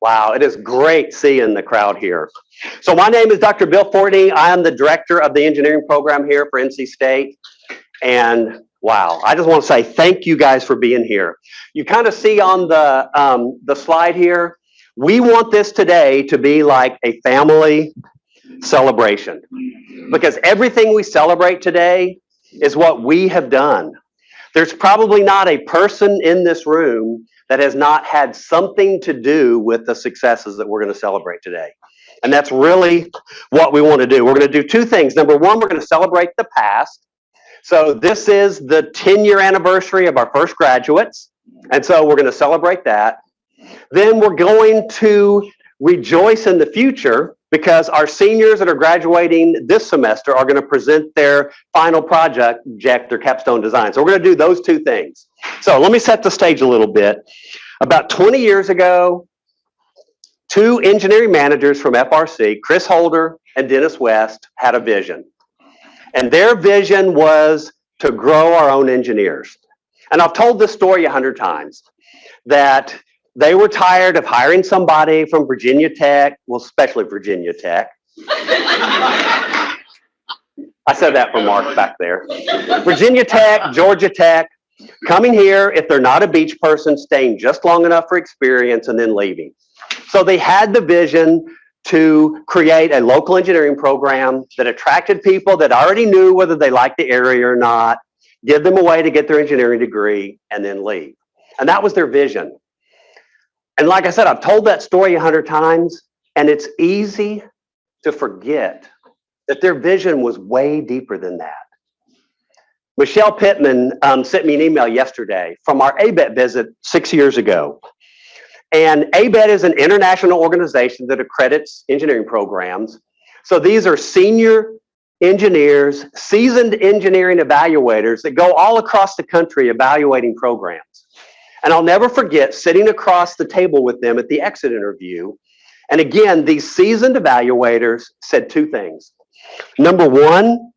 Wow, it is great seeing the crowd here. So my name is Dr. Bill Fortney. I am the director of the engineering program here for NC State. And wow, I just want to say thank you guys for being here. You kind of see on the slide here, we want this today to be like a family celebration, because everything we celebrate today is what we have done. There's probably not a person in this room that has not had something to do with the successes that we're going to celebrate today. And that's really what we want to do. We're going to do two things. Number one, we're going to celebrate the past. So this is the 10-year anniversary of our first graduates. And so we're going to celebrate that. Then we're going to rejoice in the future, because our seniors that are graduating this semester are going to present their final project, their capstone design. So we're going to do those two things. So let me set the stage a little bit. About 20 years ago, two engineering managers from FRC, Chris Holder and Dennis West, had a vision. And their vision was to grow our own engineers. And I've told this story 100 times, that they were tired of hiring somebody from Virginia Tech, well, especially Virginia Tech. I said that for Mark back there. Virginia Tech, Georgia Tech, coming here, if they're not a beach person, staying just long enough for experience and then leaving. So they had the vision to create a local engineering program that attracted people that already knew whether they liked the area or not, give them a way to get their engineering degree, and then leave. And that was their vision. And like I said, I've told that story 100 times, and it's easy to forget that their vision was way deeper than that. Michelle Pittman sent me an email yesterday from our ABET visit 6 years ago. And ABET is an international organization that accredits engineering programs. So these are senior engineers, seasoned engineering evaluators that go all across the country evaluating programs. And I'll never forget sitting across the table with them at the exit interview. And again, these seasoned evaluators said two things. Number one,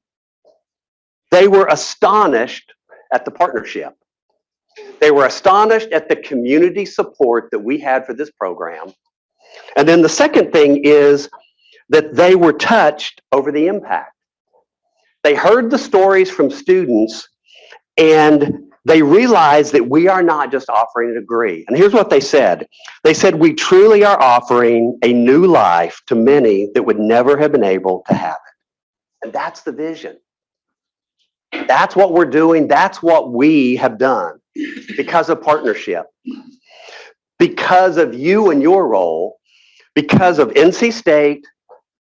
they were astonished at the partnership. They were astonished at the community support that we had for this program. And then the second thing is that they were touched over the impact. They heard the stories from students, and they realized that we are not just offering a degree. And here's what they said. They said, we truly are offering a new life to many that would never have been able to have it. And that's the vision. That's what we're doing. That's what we have done because of partnership, because of you and your role, because of NC State,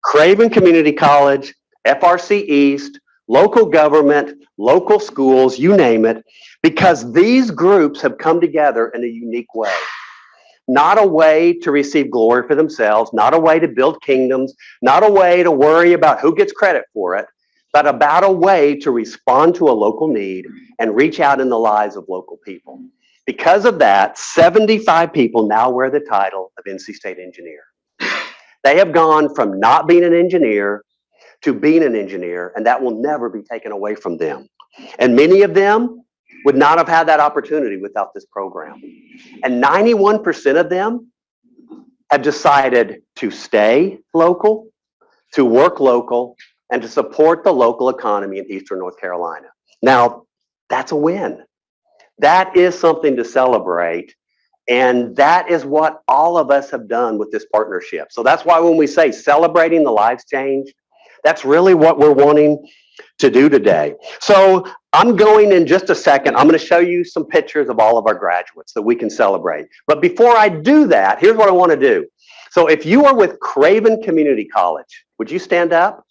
Craven Community College, FRC East, local government, local schools, you name it, because these groups have come together in a unique way. Not a way to receive glory for themselves, not a way to build kingdoms, not a way to worry about who gets credit for it, but about a way to respond to a local need and reach out in the lives of local people. Because of that, 75 people now wear the title of NC State Engineer. They have gone from not being an engineer to being an engineer, and that will never be taken away from them. And many of them would not have had that opportunity without this program. And 91% of them have decided to stay local, to work local, and to support the local economy in Eastern North Carolina. Now, that's a win. That is something to celebrate. And that is what all of us have done with this partnership. So that's why when we say celebrating the lives changed, that's really what we're wanting to do today. So I'm going in just a second. I'm going to show you some pictures of all of our graduates that we can celebrate. But before I do that, here's what I want to do. So if you are with Craven Community College, would you stand up?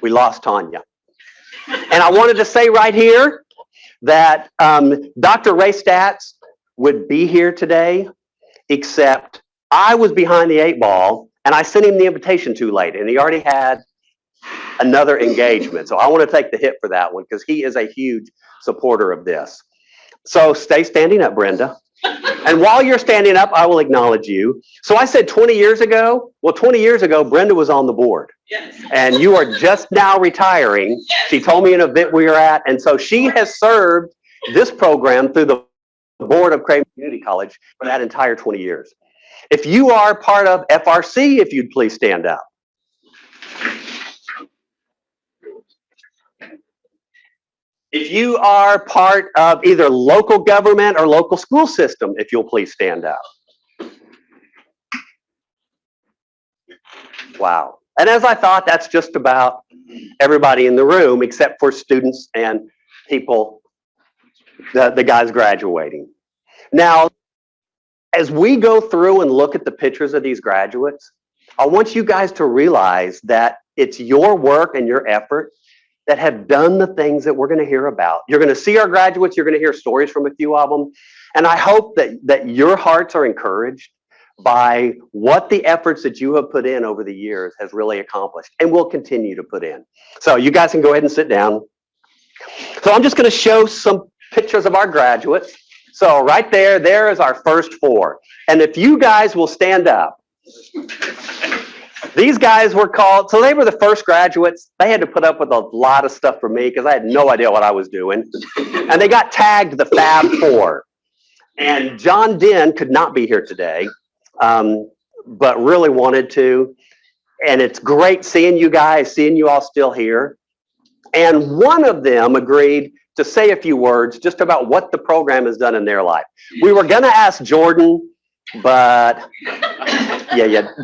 We lost Tanya. And I wanted to say right here that Dr. Ray Statz would be here today, except I was behind the 8 ball and I sent him the invitation too late, and he already had another engagement. So I want to take the hit for that one because he is a huge supporter of this. So stay standing up, Brenda. And while you're standing up, I will acknowledge you. So I said 20 years ago. Well, 20 years ago, Brenda was on the board. Yes. And you are just now retiring. Yes. She told me an event we were at. And so she has served this program through the the board of Craven Community College for that entire 20 years. If you are part of FRC, if you'd please stand up. If you are part of either local government or local school system, if you'll please stand up. Wow. And as I thought, that's just about everybody in the room except for students and people, the guys graduating. Now, as we go through and look at the pictures of these graduates, I want you guys to realize that it's your work and your effort that have done the things that we're going to hear about. You're going to see our graduates, you're going to hear stories from a few of them, and I hope that your hearts are encouraged by what the efforts that you have put in over the years has really accomplished and will continue to put in. So you guys can go ahead and sit down. So I'm just going to show some pictures of our graduates. So right there is our first four. And if you guys will stand up, these guys were called, so they were the first graduates. They had to put up with a lot of stuff from me because I had no idea what I was doing. And they got tagged the Fab Four. And John Den could not be here today, but really wanted to. And it's great seeing you guys, seeing you all still here. And one of them agreed to say a few words just about what the program has done in their life. We were going to ask Jordan, but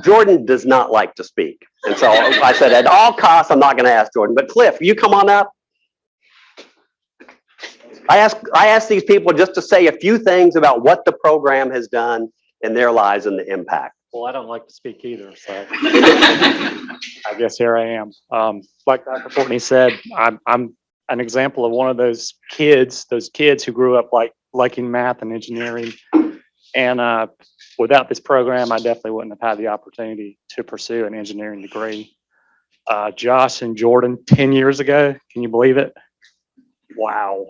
Jordan does not like to speak. And so I said, at all costs, I'm not going to ask Jordan. But Cliff, you come on up. I asked these people just to say a few things about what the program has done in their lives and the impact. Well, I don't like to speak either, so I guess here I am. Like Dr. Courtney said, I'm an example of one of those kids who grew up liking math and engineering. And without this program, I definitely wouldn't have had the opportunity to pursue an engineering degree. Josh and Jordan, 10 years ago, can you believe it? Wow.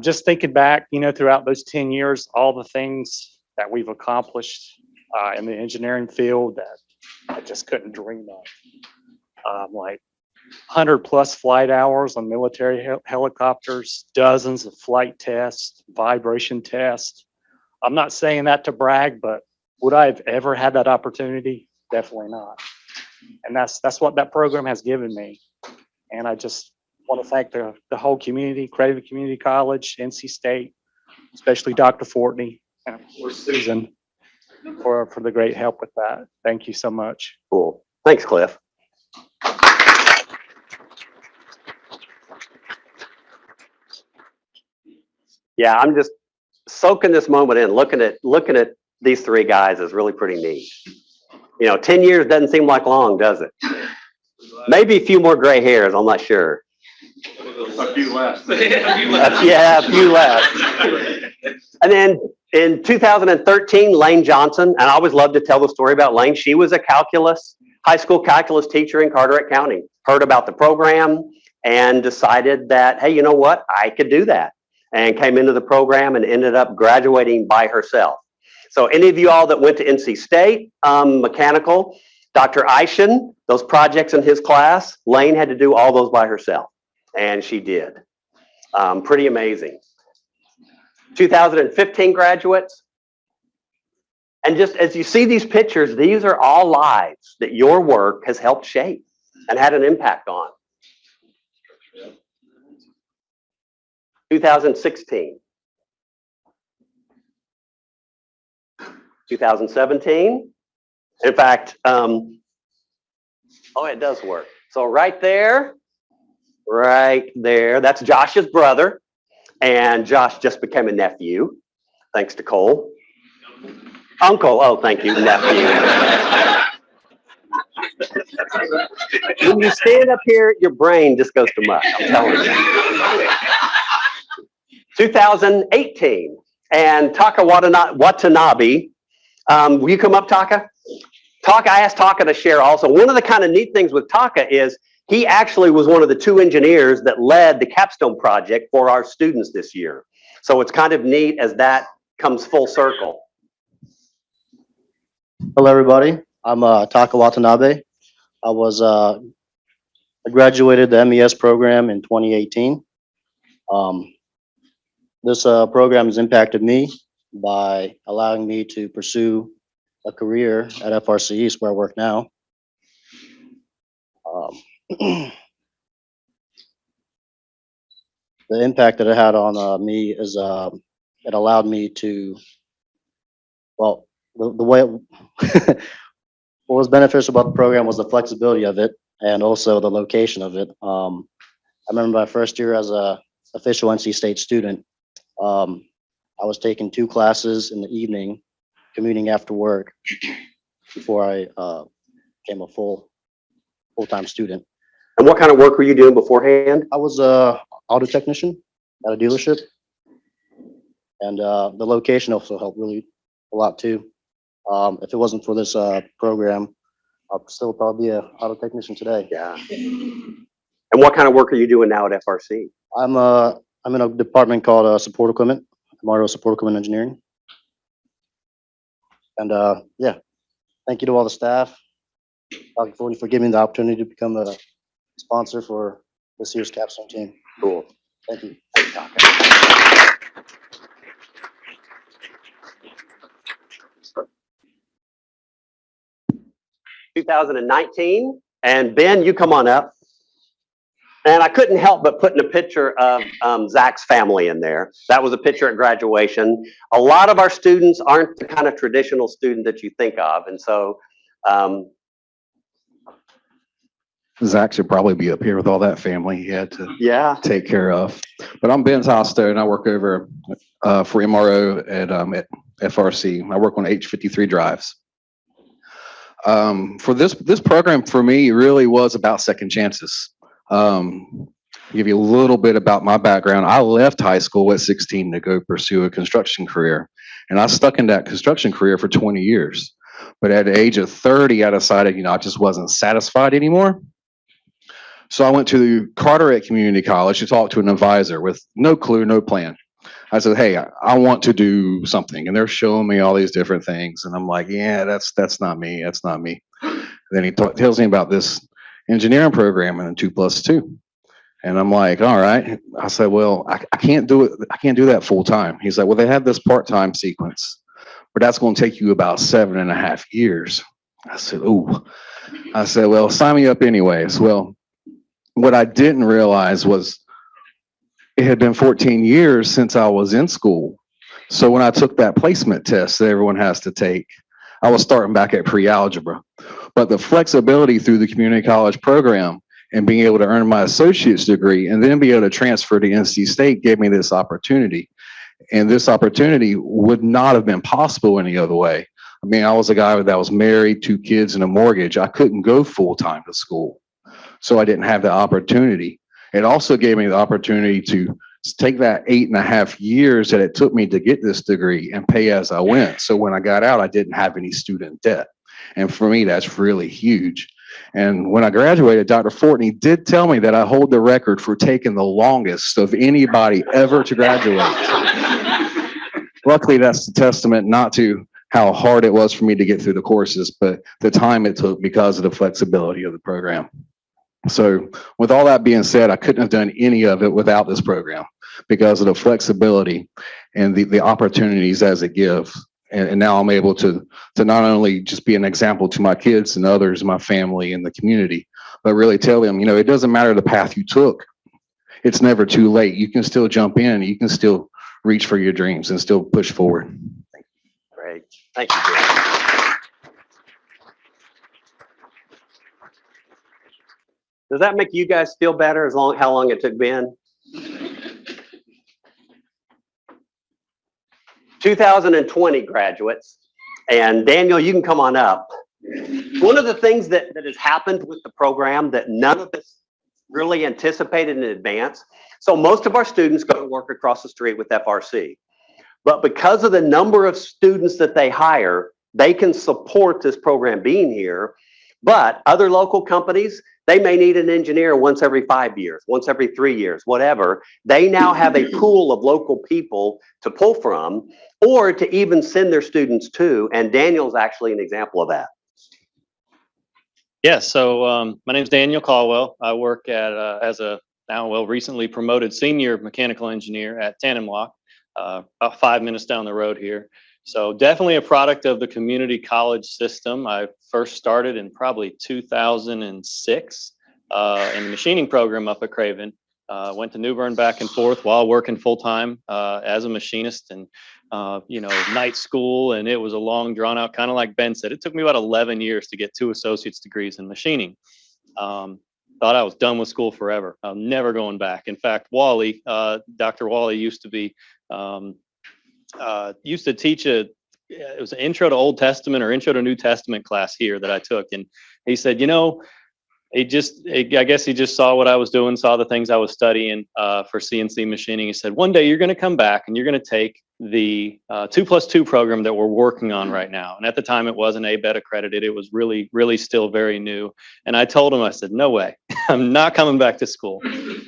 Just thinking back, throughout those 10 years, all the things that we've accomplished in the engineering field that I just couldn't dream of. Like 100+ flight hours on military helicopters, dozens of flight tests, vibration tests. I'm not saying that to brag, but would I have ever had that opportunity? Definitely not. And that's what that program has given me. And I just want to thank the whole community, Craven Community College, NC State, especially Dr. Fortney, and of course Susan for the great help with that. Thank you so much. Cool. Thanks, Cliff. Yeah, I'm just soaking this moment in. Looking at these three guys is really pretty neat. 10 years doesn't seem like long, does it? Maybe a few more gray hairs, I'm not sure. A few less. Yeah, a few less. And then in 2013, Lane Johnson, and I always love to tell the story about Lane. She was a high school calculus teacher in Carteret County, heard about the program and decided that, hey, you know what? I could do that. And came into the program and ended up graduating by herself. So any of you all that went to NC State, mechanical, Dr. Eishen, those projects in his class, Lane had to do all those by herself. And she did. Pretty amazing. 2015 graduates. And just as you see these pictures, these are all lives that your work has helped shape and had an impact on. 2016. 2017. In fact, it does work. So right there, that's Josh's brother. And Josh just became a nephew, thanks to Cole. Uncle, oh, thank you, nephew. When you stand up here, your brain just goes to mush, I'm telling you. 2018, and Taka Watanabe. Will you come up, Taka? I asked Taka to share also. One of the kind of neat things with Taka is he actually was one of the 2 engineers that led the capstone project for our students this year. So it's kind of neat as that comes full circle. Hello, everybody. I'm Taka Watanabe. I graduated the MES program in 2018. This program has impacted me by allowing me to pursue a career at FRC East, where I work now. The impact that it had on me is it allowed me to, well, the way what was beneficial about the program was the flexibility of it and also the location of it. I remember my first year as a official NC State student, I was taking 2 classes in the evening, commuting after work before I became a full-time student. And what kind of work were you doing beforehand? I was a auto technician at a dealership, and the location also helped really a lot too. If it wasn't for this program, I'd still probably be an auto technician today. Yeah. And what kind of work are you doing now at FRC? I'm in a department called support equipment, Mario Support Equipment Engineering. And yeah, thank you to all the staff. Dr. Forney for giving me the opportunity to become a sponsor for this year's capstone team. Cool. Thank you. Thanks, Taka. 2019, and Ben, you come on up. And I couldn't help but putting a picture of Zach's family in there. That was a picture at graduation. A lot of our students aren't the kind of traditional student that you think of, and so Zach should probably be up here with all that family he had to yeah. take care of. But I'm Ben Hosto, and I work over for MRO at FRC. I work on H53 drives. For this program, for me, really was about second chances. Give you a little bit about my background. I left high school at 16 to go pursue a construction career, and I stuck in that construction career for 20 years. But at the age of 30, I decided, I just wasn't satisfied anymore. So I went to Carteret Community College to talk to an advisor with no clue, no plan. I said, hey, I want to do something. And they're showing me all these different things. And I'm like, yeah, that's not me. That's not me. Then he tells me about this engineering program and 2+2. And I'm like, all right. I said, well, I can't do it. I can't do that full time. He's like, well, they have this part-time sequence, but that's going to take you about 7.5 years. I said, ooh. I said, well, sign me up anyways. Well, what I didn't realize was it had been 14 years since I was in school. So when I took that placement test that everyone has to take, I was starting back at pre-algebra. But the flexibility through the community college program and being able to earn my associate's degree and then be able to transfer to NC State gave me this opportunity. And this opportunity would not have been possible any other way. I mean, I was a guy that was married, 2 kids, and a mortgage. I couldn't go full-time to school. So I didn't have the opportunity. It also gave me the opportunity to take that 8.5 years that it took me to get this degree and pay as I went. So when I got out, I didn't have any student debt. And for me, that's really huge. And when I graduated, Dr. Fortney did tell me that I hold the record for taking the longest of anybody ever to graduate. Luckily, that's a testament not to how hard it was for me to get through the courses, but the time it took because of the flexibility of the program. So with all that being said, I couldn't have done any of it without this program because of the flexibility and the opportunities as it gives. And now I'm able to not only just be an example to my kids and others, my family and the community, but really tell them, it doesn't matter the path you took. It's never too late. You can still jump in. You can still reach for your dreams and still push forward. Great. Thank you, Jim. Does that make you guys feel better how long it took Ben? 2020 graduates, and Daniel, you can come on up. One of the things that has happened with the program that none of us really anticipated in advance. So most of our students go to work across the street with FRC, but because of the number of students that they hire, they can support this program being here. But other local companies, they may need an engineer once every 5 years, once every 3 years, whatever. They now have a pool of local people to pull from or to even send their students to. And Daniel's actually an example of that. Yeah, so my name is Daniel Caldwell. I work at as a recently promoted senior mechanical engineer at Tandem Lock. about 5 minutes down the road here. So definitely a product of the community college system. I first started in probably 2006 in the machining program up at Craven. Went to New Bern back and forth while working full time as a machinist, and night school, and it was a long drawn out, kind of like Ben said. It took me about 11 years to get 2 associate's degrees in machining. Thought I was done with school forever. I'm never going back. In fact, Wally, Dr. Wally used to teach it was an intro to Old Testament or intro to New Testament class here that I took. And he said, I guess he just saw what I was doing, saw the things I was studying for CNC machining. He said, one day you're going to come back and you're going to take the 2+2 program that we're working on right now. And at the time it wasn't ABET accredited. It was really, really still very new. And I told him, I said, no way, I'm not coming back to school.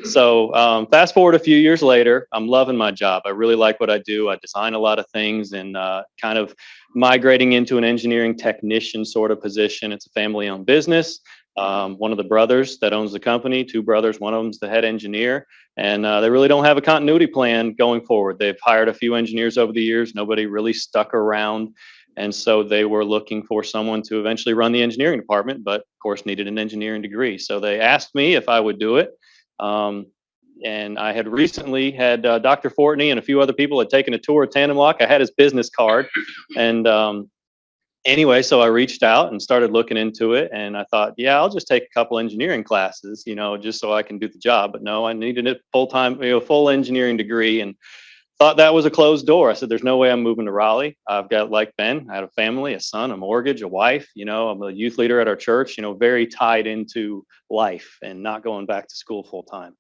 So fast forward a few years later, I'm loving my job. I really like what I do. I design a lot of things, and kind of migrating into an engineering technician sort of position. It's a family owned business. One of the brothers that owns the company, 2 brothers, one of them's the head engineer, and they really don't have a continuity plan going forward. They've hired a few engineers over the years. Nobody really stuck around. And so they were looking for someone to eventually run the engineering department, but of course needed an engineering degree. So they asked me if I would do it. And I had recently had Dr. Fortney and a few other people had taken a tour of Tandem Lock. I had his business card. And anyway, so I reached out and started looking into it, and I thought, yeah, I'll just take a couple engineering classes, just so I can do the job. But no, I needed a full-time, full engineering degree, and thought that was a closed door. I said, there's no way I'm moving to Raleigh. I've got, like Ben, I had a family, a son, a mortgage, a wife, I'm a youth leader at our church, very tied into life and not going back to school full time.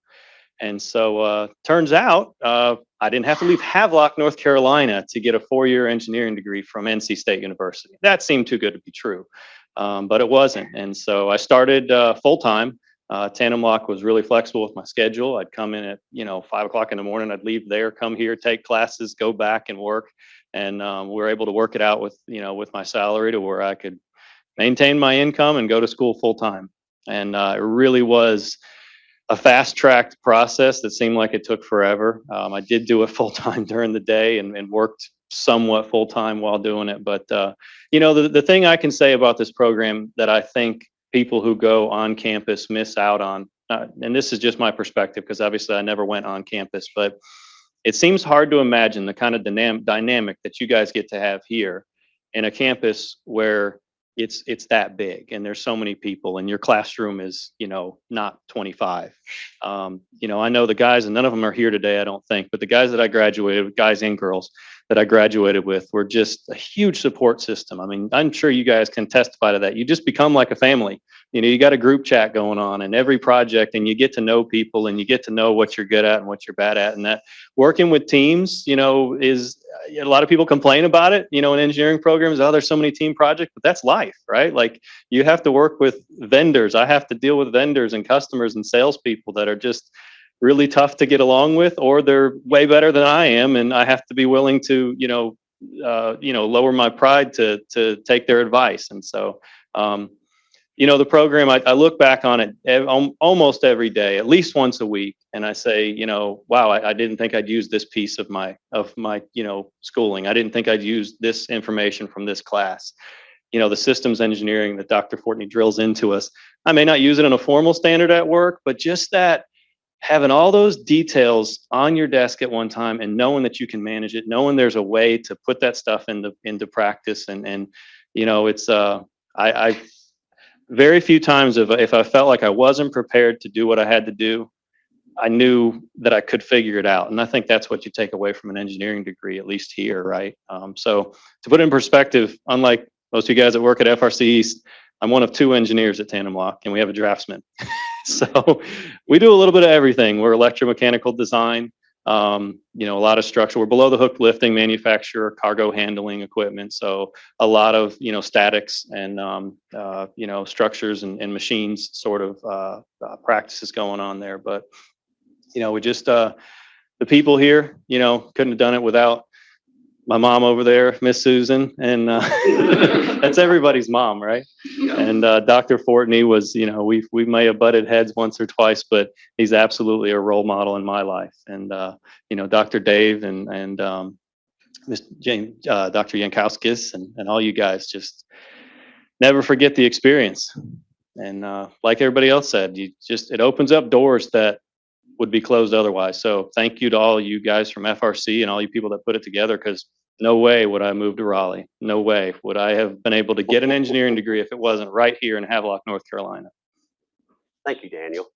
And so turns out I didn't have to leave Havelock, North Carolina to get a 4-year engineering degree from NC State University. That seemed too good to be true, but it wasn't. And so I started full time. Tandem Lock was really flexible with my schedule. I'd come in at 5 o'clock in the morning. I'd leave there, come here, take classes, go back and work. And we were able to work it out with with my salary to where I could maintain my income and go to school full time. And it really was a fast-tracked process that seemed like it took forever. I did do it full-time during the day and worked somewhat full-time while doing it. But, the thing I can say about this program that I think people who go on campus miss out on, and this is just my perspective because obviously I never went on campus, but it seems hard to imagine the kind of dynamic that you guys get to have here in a campus where it's that big and there's so many people and your classroom is not 25. I know the guys, and none of them are here today, I don't think, but the guys that I graduated with, guys and girls that I graduated with, were just a huge support system. I mean, I'm sure you guys can testify to that. You just become like a family. You got a group chat going on and every project, and you get to know people and you get to know what you're good at and what you're bad at. And that working with teams, is a lot of people complain about it, in engineering programs. Oh, there's so many team projects, but that's life, right? Like you have to work with vendors. I have to deal with vendors and customers and salespeople that are just really tough to get along with, or they're way better than I am. And I have to be willing to, lower my pride to take their advice. And so, the program, I look back on it almost every day, at least once a week. And I say, wow, I didn't think I'd use this piece of my schooling. I didn't think I'd use this information from this class. The systems engineering that Dr. Fortney drills into us. I may not use it in a formal standard at work, but just that having all those details on your desk at one time and knowing that you can manage it, knowing there's a way to put that stuff into practice. And it's, I very few times if I felt like I wasn't prepared to do what I had to do, I knew that I could figure it out. And I think that's what you take away from an engineering degree, at least here, right? So to put it in perspective, unlike most of you guys that work at FRC East, I'm one of 2 engineers at Tandem Lock, and we have a draftsman. So we do a little bit of everything. We're electromechanical design, a lot of structure. We're below the hook lifting manufacturer, cargo handling equipment. So a lot of, statics and, structures and machines sort of practices going on there. But, we just, the people here, couldn't have done it without my mom over there, Miss Susan, and that's everybody's mom, right? And Dr. Fortney was, you know, we may have butted heads once or twice, but he's absolutely a role model in my life. And you know, Dr. Dave and Ms. Jane, Dr. Yankowskis, and all you guys, just never forget the experience. And like everybody else said, it opens up doors that would be closed otherwise. So thank you to all you guys from FRC and all you people that put it together, because no way would I move to Raleigh. No way would I have been able to get an engineering degree if it wasn't right here in Havelock, North Carolina. Thank you, Daniel.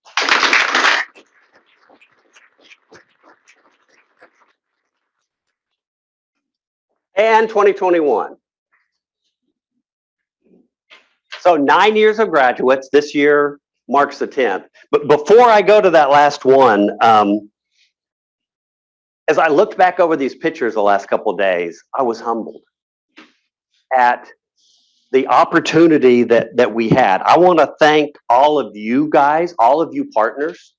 And 2021. So 9 years of graduates. This year marks the 10th. But before I go to that last one, as I looked back over these pictures the last couple of days, I was humbled at the opportunity that we had. I want to thank all of you guys, all of you partners,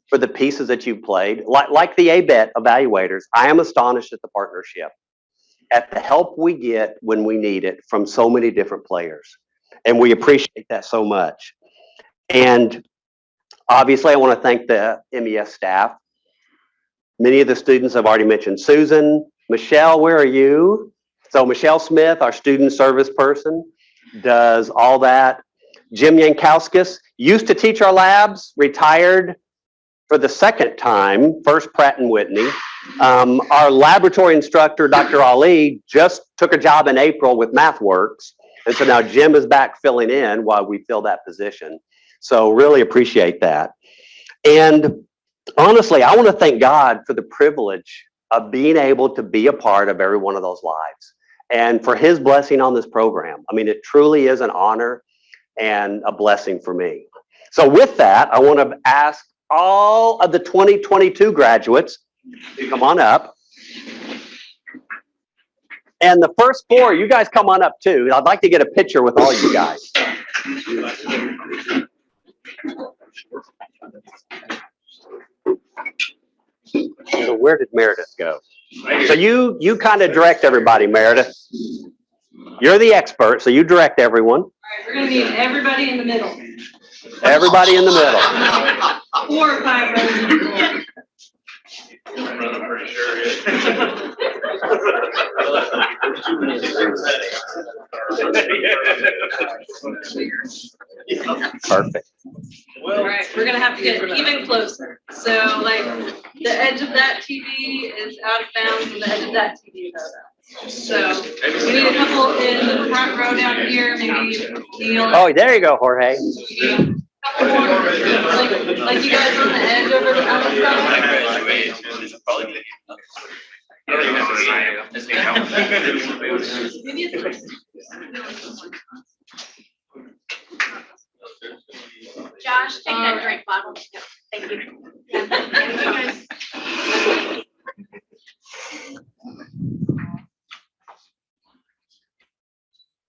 for the pieces that you played. Like the ABET evaluators, I am astonished at the partnership, at the help we get when we need it from so many different players. And we appreciate that so much. And obviously, I want to thank the MES staff. Many of the students I've already mentioned. Susan, Michelle, where are you? So Michelle Smith, our student service person, does all that. Jim Yankowskis used to teach our labs, retired for the second time, first Pratt and Whitney. Our laboratory instructor, Dr. Ali, just took a job in April with MathWorks. And so now Jim is back filling in while we fill that position. So really appreciate that. And honestly, I want to thank God for the privilege of being able to be a part of every one of those lives and for his blessing on this program. I mean, it truly is an honor and a blessing for me. So with that, I want to ask all of the 2022 graduates to come on up. And the first four, you guys come on up too. I'd like to get a picture with all you guys. So where did Meredith go? So you kind of direct everybody, Meredith. You're the expert, so you direct everyone. All right, we're gonna need everybody in the middle. Everybody in the middle. 4 or 5 rows in the middle. Perfect. All right, we're gonna have to get even closer. So like the edge of that TV is out of bounds and the edge of that TV is out of bounds. So we need a couple in the front row down here, maybe Neil. Oh, there you go, Jorge. Couple more, like you guys on the edge over the outside. Maybe it's Josh, take that drink bottle. Thank you.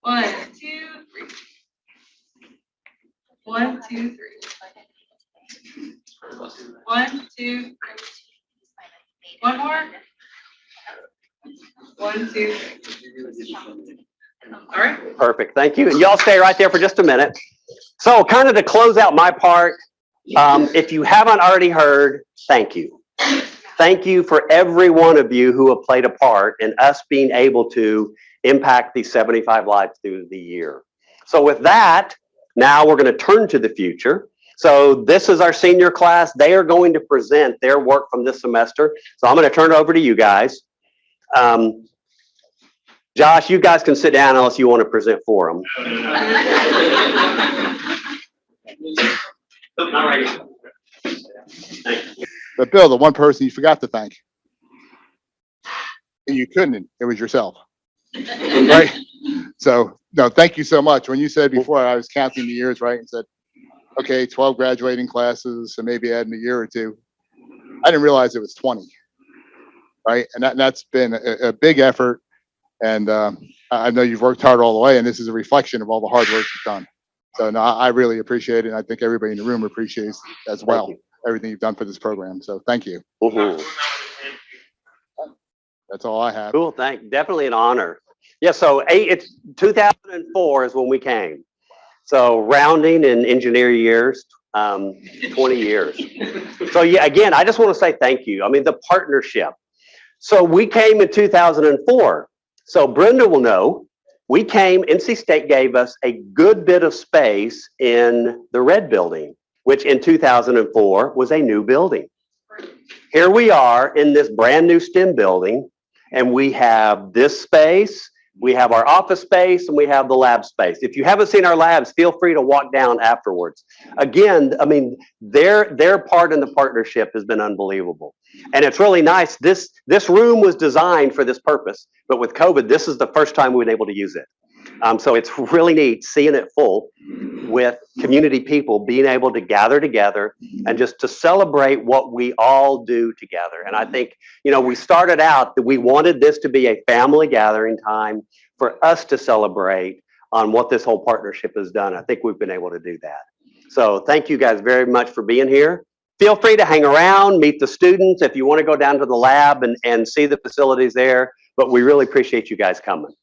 One, two, three. 1, 2, 3. 1, 2, 3. One more. 1, 2, 3. All right. Perfect, thank you. And y'all stay right there for just a minute. So kind of to close out my part, if you haven't already heard, thank you. Thank you for every one of you who have played a part in us being able to impact these 75 lives through the year. So with that, now we're going to turn to the future. So this is our senior class. They are going to present their work from this semester. So I'm going to turn it over to you guys. Josh, you guys can sit down unless you want to present for them. But Bill, the one person you forgot to thank, and you couldn't, it was yourself, right? So, no, thank you so much. When you said before, I was counting the years, right, and said, okay, 12 graduating classes, so maybe adding a year or two. I didn't realize it was 20, right? And that's been a big effort. And I know you've worked hard all the way, and this is a reflection of all the hard work you've done. So no, I really appreciate it. And I think everybody in the room appreciates as well everything you've done for this program. So thank you. Mhm. That's all I have. Cool, definitely an honor. Yeah, so it's 2004 is when we came. So rounding in engineer years, 20 years. So yeah, again, I just want to say thank you. I mean, the partnership. So we came in 2004. So Brenda will know, we came, NC State gave us a good bit of space in the red building, which in 2004 was a new building. Here we are in this brand new STEM building, and we have this space, we have our office space, and we have the lab space. If you haven't seen our labs, feel free to walk down afterwards. Again, I mean, their part in the partnership has been unbelievable. And it's really nice. This room was designed for this purpose, but with COVID, this is the first time we've been able to use it. So it's really neat seeing it full with community people being able to gather together and just to celebrate what we all do together. And I think, you know, we started out that we wanted this to be a family gathering time for us to celebrate on what this whole partnership has done. I think we've been able to do that. So thank you guys very much for being here. Feel free to hang around, meet the students if you want to go down to the lab and see the facilities there. But we really appreciate you guys coming.